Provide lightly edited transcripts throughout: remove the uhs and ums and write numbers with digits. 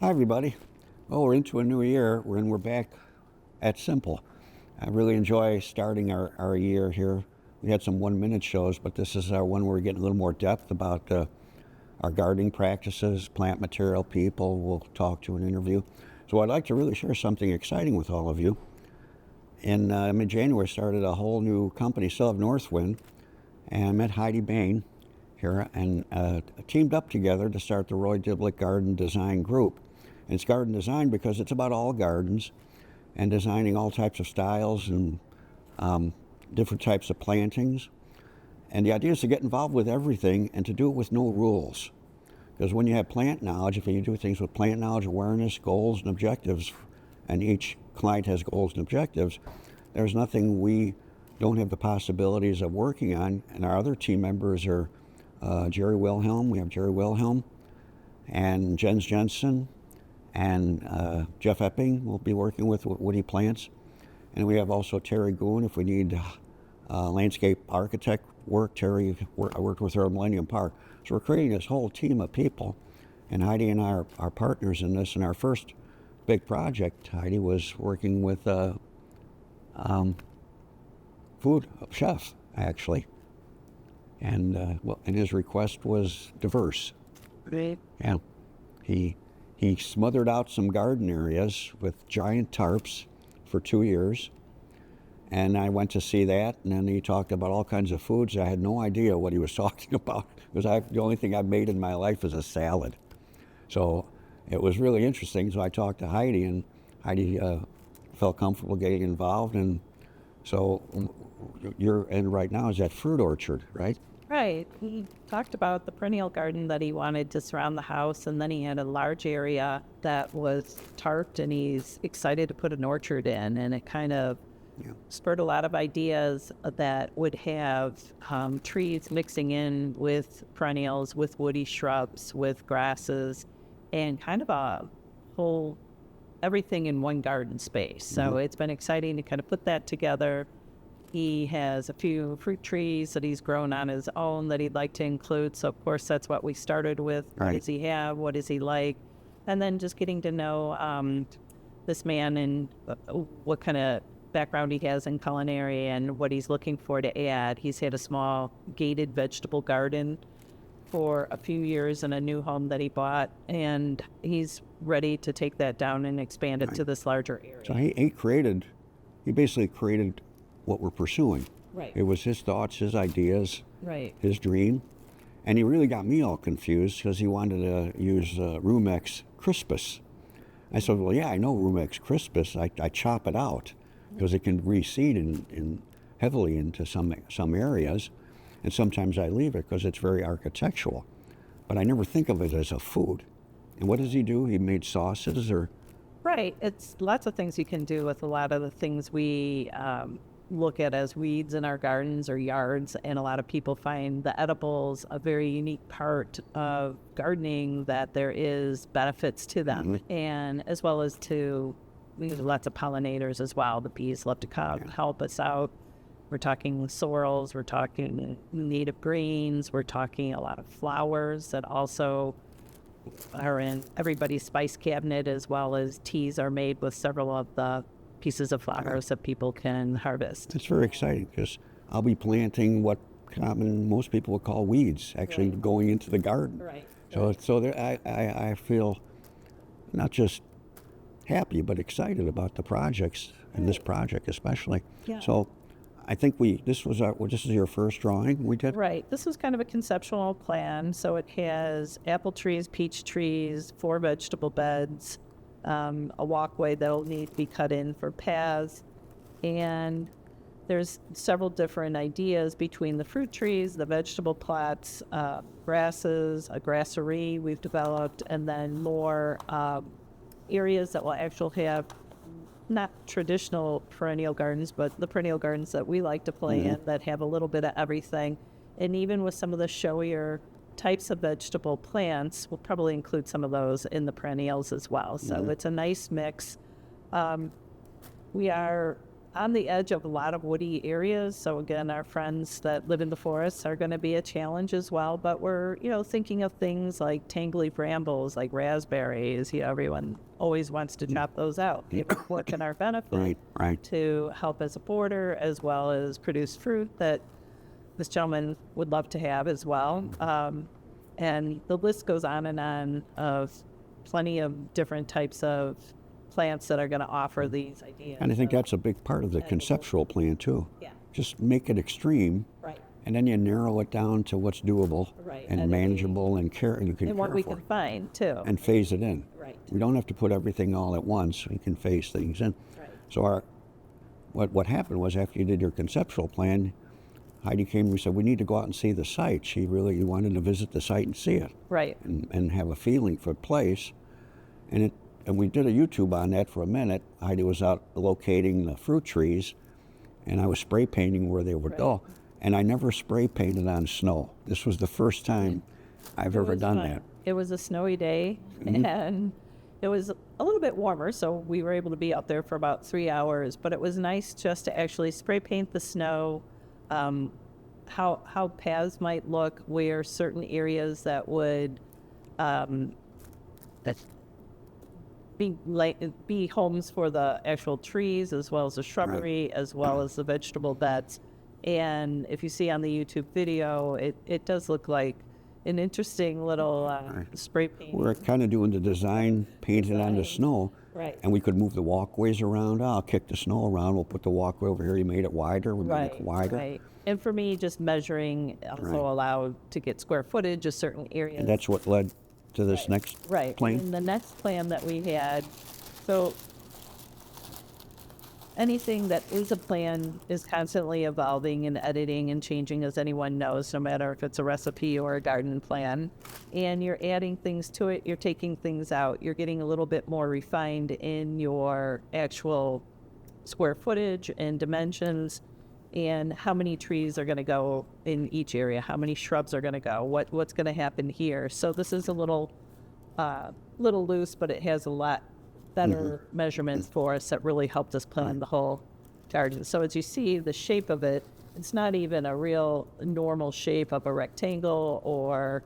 Hi, everybody. Well, we're into a new year. We're back at Simple. I really enjoy starting our year here. We had some 1 minute shows, but this is our one where we're getting a little more depth about our gardening practices, plant material people we'll talk to and interview. So I'd like to really share something exciting with all of you. In mid-January, started a whole new company, still have Northwind, and I met Heidi Bain here and teamed up together to start the Roy Diblik Garden Design Group. And it's garden design because it's about all gardens and designing all types of styles and different types of plantings. And the idea is to get involved with everything and to do it with no rules. Because when you have plant knowledge, if you do things with plant knowledge, awareness, goals, and objectives, and each client has goals and objectives, there's nothing we don't have the possibilities of working on. And our other team members are Jerry Wilhelm, we have Jerry Wilhelm, and Jens Jensen, and Jeff Epping will be working with woody plants. And we have also Terry Goon if we need landscape architect work. Terry, I worked with her at Millennium Park. So we're creating this whole team of people. And Heidi and I are partners in this. And our first big project, Heidi was working with food chef, actually. And and his request was diverse. Right. Yeah, he smothered out some garden areas with giant tarps for 2 years, and I went to see that. And then he talked about all kinds of foods. I had no idea what he was talking about because the only thing I've made in my life is a salad. So it was really interesting. So I talked to Heidi, and Heidi felt comfortable getting involved. And so your end right now is that fruit orchard, right? Right. He talked about the perennial garden that he wanted to surround the house, and then he had a large area that was tarped, and he's excited to put an orchard in. And it kind of spurred a lot of ideas that would have trees mixing in with perennials, with woody shrubs, with grasses, and kind of a whole everything in one garden space. So it's been exciting to kind of put that together. He has a few fruit trees that he's grown on his own that he'd like to include. So, of course, that's what we started with. Right. What does he have? What is he like? And then just getting to know this man and what kind of background he has in culinary and what he's looking for to add. He's had a small gated vegetable garden for a few years in a new home that he bought, and he's ready to take that down and expand it to this larger area. So he basically created what we're pursuing. Right. It was his thoughts, his ideas, Right. his dream. And he really got me all confused because he wanted to use Rumex crispus. I said, well, yeah, I know Rumex crispus. I chop it out because it can reseed in heavily into some areas. And sometimes I leave it because it's very architectural. But I never think of it as a food. And what does he do? He made sauces or... Right. It's lots of things you can do with a lot of the things we look at as weeds in our gardens or yards. And a lot of people find the edibles a very unique part of gardening, that there is benefits to them. And as well as we use lots of pollinators as well. The bees love to come help us out. We're talking sorrels, we're talking native greens, we're talking a lot of flowers that also are in everybody's spice cabinet, as well as teas are made with several of the pieces of flowers that people can harvest. It's very exciting because I'll be planting what most people would call weeds, actually going into the garden. Right. So I feel not just happy but excited about the projects and this project especially. Yeah. So I think this is your first drawing we did? Right. This was kind of a conceptual plan. So it has apple trees, peach trees, 4 vegetable beds, a walkway that'll need to be cut in for paths. And there's several different ideas between the fruit trees, the vegetable plots, grasses, a grassery we've developed, and then more areas that will actually have not traditional perennial gardens, but the perennial gardens that we like to play in that have a little bit of everything. And even with some of the showier types of vegetable plants, we'll probably include some of those in the perennials as well. So it's a nice mix. We are on the edge of a lot of woody areas. So again, our friends that live in the forests are going to be a challenge as well. But we're, thinking of things like tangly brambles, like raspberries. Everyone always wants to chop those out. It would work in our benefit Right. to help as a border, as well as produce fruit that this gentleman would love to have as well. And the list goes on of plenty of different types of plants that are going to offer these ideas. And I think that's a big part of the conceptual plan too. Yeah. Just make it extreme, Right. and then you narrow it down to what's doable Right. and And manageable and you can And what care we for, can find too. and phase it in. Right. We don't have to put everything all at once. We can phase things in. Right. So what happened was, after you did your conceptual plan, Heidi came and we said, we need to go out and see the site. She really wanted to visit the site and see it. Right. And have a feeling for the place. And we did a YouTube on that for a minute. Heidi was out locating the fruit trees, and I was spray painting where they would go. And I never spray painted on snow. This was the first time I've ever done that. It was a snowy day, and it was a little bit warmer, so we were able to be out there for about 3 hours. But it was nice just to actually spray paint the snow, how paths might look, where certain areas that would be homes for the actual trees, as well as the shrubbery, as well as the vegetable beds. And if you see on the YouTube video, it does look like an interesting little spray paint. We're kind of doing the design, painted on the snow. Right. And we could move the walkways around. I'll kick the snow around. We'll put the walkway over here. You made it wider. We made it wider. Right. And for me, just measuring also allowed to get square footage of certain areas. And that's what led to this next plan. And the next plan that we had, so anything that is a plan is constantly evolving and editing and changing, as anyone knows, no matter if it's a recipe or a garden plan. And you're adding things to it, you're taking things out, you're getting a little bit more refined in your actual square footage and dimensions, and how many trees are going to go in each area, how many shrubs are going to go, what's going to happen here. So this is a little loose, but it has a lot better measurements for us that really helped us plan the whole garden. So as you see, the shape of it, it's not even a real normal shape of a rectangle or...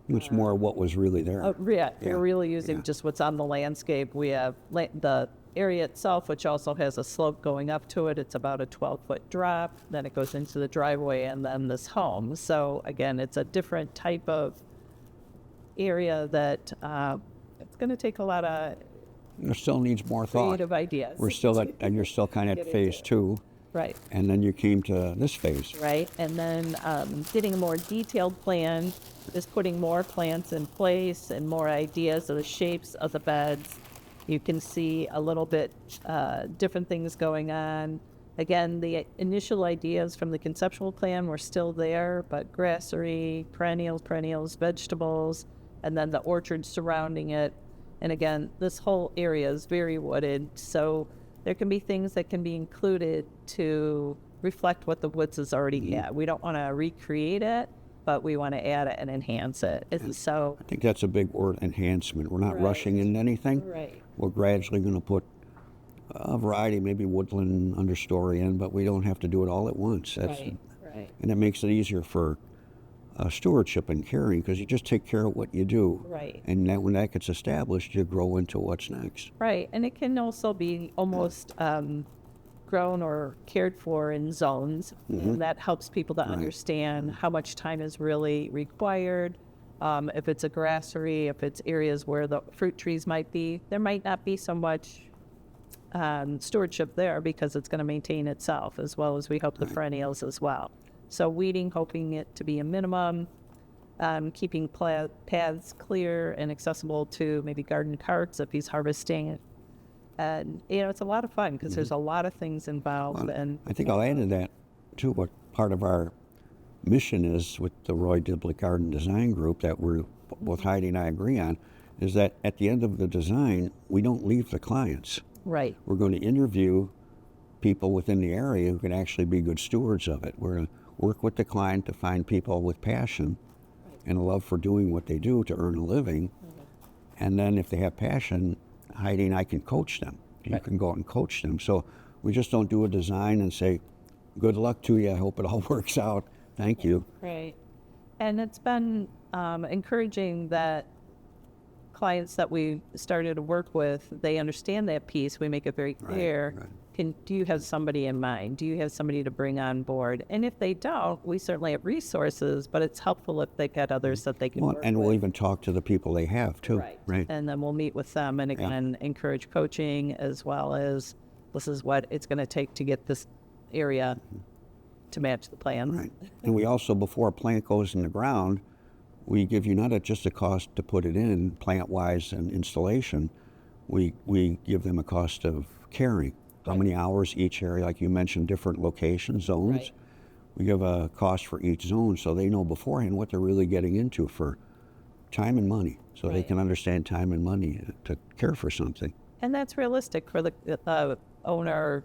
It's more what was really there. We're really using just what's on the landscape. We have the area itself, which also has a slope going up to it. It's about a 12-foot drop. Then it goes into the driveway and then this home. So again, it's a different type of area that it's going to take a lot of There still needs more thought. creative ideas. We're still and you're still kind of at phase 2. Right. And then you came to this phase. Right. And then getting a more detailed plan is putting more plants in place and more ideas of the shapes of the beds. You can see a little bit different things going on. Again, the initial ideas from the conceptual plan were still there, but grassery, perennials, vegetables, and then the orchard surrounding it. And again, this whole area is very wooded, so there can be things that can be included to reflect what the woods is already had. We don't want to recreate it, but we want to add it and enhance it. So I think that's a big word, enhancement. We're not rushing into anything. Right. We're gradually going to put a variety, maybe woodland understory in, but we don't have to do it all at once. Right. And it makes it easier for stewardship and caring, because you just take care of what you do. Right. And that, when that gets established, you grow into what's next. Right, and it can also be almost grown or cared for in zones, and that helps people to understand how much time is really required. If it's a grassery, if it's areas where the fruit trees might be, there might not be so much stewardship there because it's going to maintain itself, as well as we hope the perennials as well. So weeding, hoping it to be a minimum, keeping paths clear and accessible to maybe garden carts if he's harvesting it. And, it's a lot of fun because there's a lot of things involved. Well, and I think I'll add to that, too, what part of our mission is with the Diblik Garden Design Group that both Heidi and I agree on, is that at the end of the design, we don't leave the clients. Right. We're going to interview people within the area who can actually be good stewards of it. We're going to work with the client to find people with passion and a love for doing what they do to earn a living. And then if they have passion, Heidi and I can coach them. You can go out and coach them. So We just don't do a design and say, good luck to you, I hope it all works out, thank you. Right. And it's been encouraging that clients that we started to work with, they understand that piece. We make it very clear. Right. Do you have somebody in mind? Do you have somebody to bring on board? And if they don't, we certainly have resources, but it's helpful if they've got others that they can work And with. we'll even talk to the people they have too. Right. And then we'll meet with them and again, encourage coaching as well as this is what it's going to take to get this area to match the plan. Right. And we also, before a plant goes in the ground, we give you not just a cost to put it in plant-wise and installation, we give them a cost of caring. How many hours each area, like you mentioned, different locations, zones. Right. We give a cost for each zone so they know beforehand what they're really getting into for time and money, so they can understand time and money to care for something. And that's realistic for the owner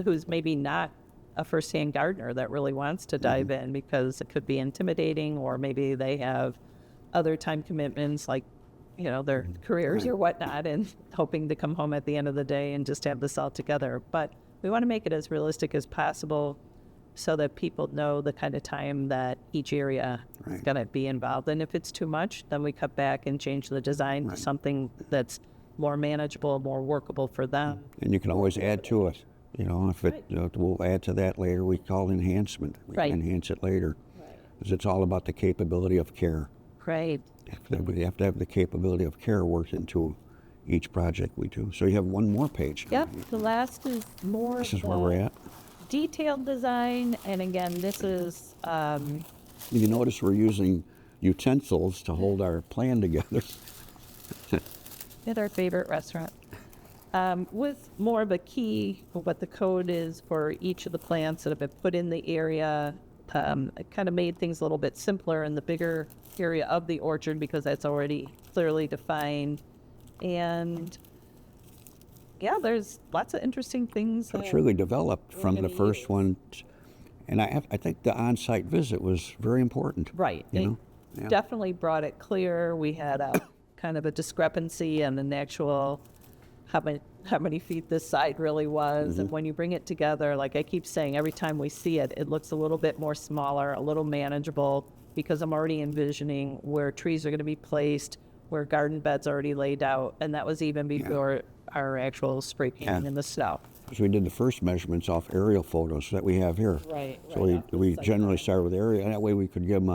who's maybe not a first-hand gardener that really wants to dive in, because it could be intimidating, or maybe they have other time commitments like, you know, their careers or whatnot, and hoping to come home at the end of the day and just have this all together. But we want to make it as realistic as possible so that people know the kind of time that each area is going to be involved. And if it's too much, then we cut back and change the design to something that's more manageable, more workable for them. And you can always add to it. You know, if it, we'll add to that later. We call it enhancement. We can enhance it later. Because it's all about the capability of care. Right. We have to have the capability of care worked into each project we do. So you have one more page. Yep. The last is more. This is where we're at. Detailed design, and again, this is. You notice we're using utensils to hold our plan together. At our favorite restaurant. With more of a key of what the code is for each of the plants that have been put in the area. It kind of made things a little bit simpler in the bigger area of the orchard because that's already clearly defined. And yeah, there's lots of interesting things. So it's really developed from the first one. And I think the on-site visit was very important. Right. You know? Definitely brought it clear. We had a kind of a discrepancy in the actual how many feet this side really was. And when you bring it together, like I keep saying, every time we see it, it looks a little bit more smaller, a little manageable, because I'm already envisioning where trees are going to be placed, where garden beds are already laid out. And that was even before our actual spray painting in the snow. Because we did the first measurements off aerial photos that we have here. Right. So we generally started with aerial, and that way we could give them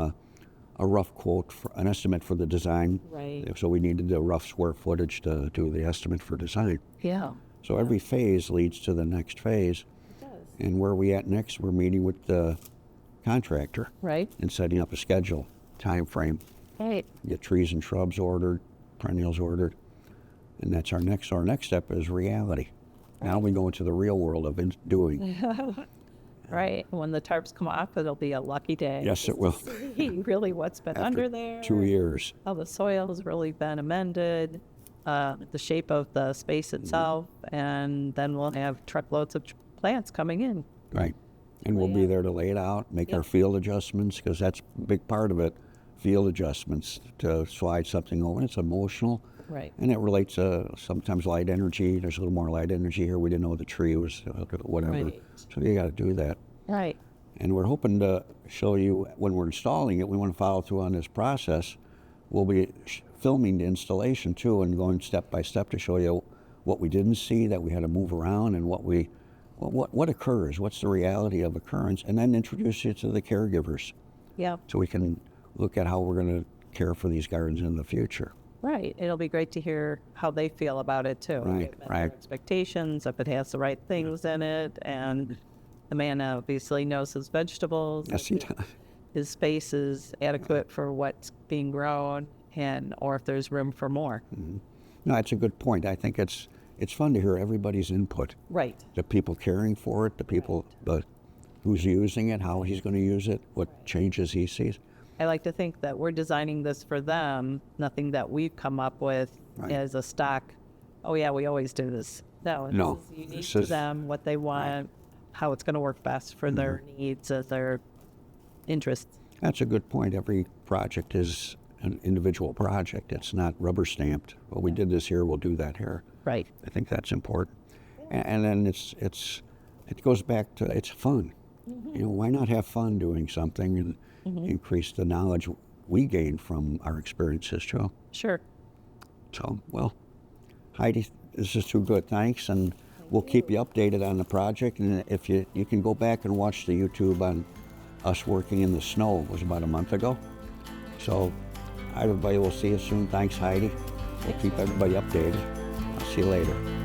a rough quote, an estimate for the design. Right. So we needed the rough square footage to do the estimate for design. Yeah. So every phase leads to the next phase. It does. And where we at next, we're meeting with the contractor. Right. And setting up a schedule, time frame. Right. Get trees and shrubs ordered, perennials ordered. And that's our next step is reality. Now we go into the real world of doing. Right. When the tarps come off, it'll be a lucky day. Yes, it will. See really what's been under there. 2 years. How the soil has really been amended, the shape of the space itself, and then we'll have truckloads of plants coming in. Right. And we'll be there to lay it out, make our field adjustments, because that's a big part of it, field adjustments to slide something over. It's emotional. Right. And it relates to sometimes light energy. There's a little more light energy here. We didn't know the tree was whatever. Right. So you got to do that. Right. And we're hoping to show you when we're installing it. We want to follow through on this process. We'll be filming the installation too, and going step by step to show you what we didn't see, that we had to move around, and what occurs, what's the reality of occurrence, and then introduce you to the caregivers. Yeah. So we can look at how we're going to care for these gardens in the future. Right. It'll be great to hear how they feel about it too. Right, If it met right. their expectations, if it has the right things in it, and the man obviously knows his vegetables. Yes, he does. His space is adequate for what's being grown, or if there's room for more. No, that's a good point. I think it's fun to hear everybody's input. Right. The people caring for it, the people, who's using it, how he's going to use it, what changes he sees. I like to think that we're designing this for them, nothing that we've come up with as a stock. Oh yeah, we always do this. No, this is unique to them, what they want, how it's going to work best for their needs and their interests. That's a good point. Every project is an individual project. It's not rubber stamped. Well, we did this here, we'll do that here. Right. I think that's important. And then it goes back to it's fun. You know, why not have fun doing something and increase the knowledge we gain from our experiences too? Sure. So, well, Heidi, this is too good. Thanks, and we'll keep you updated on the project. And if you can go back and watch the YouTube on us working in the snow. It was about a month ago. So, everybody, will see you soon. Thanks, Heidi. We'll keep everybody updated. I'll see you later.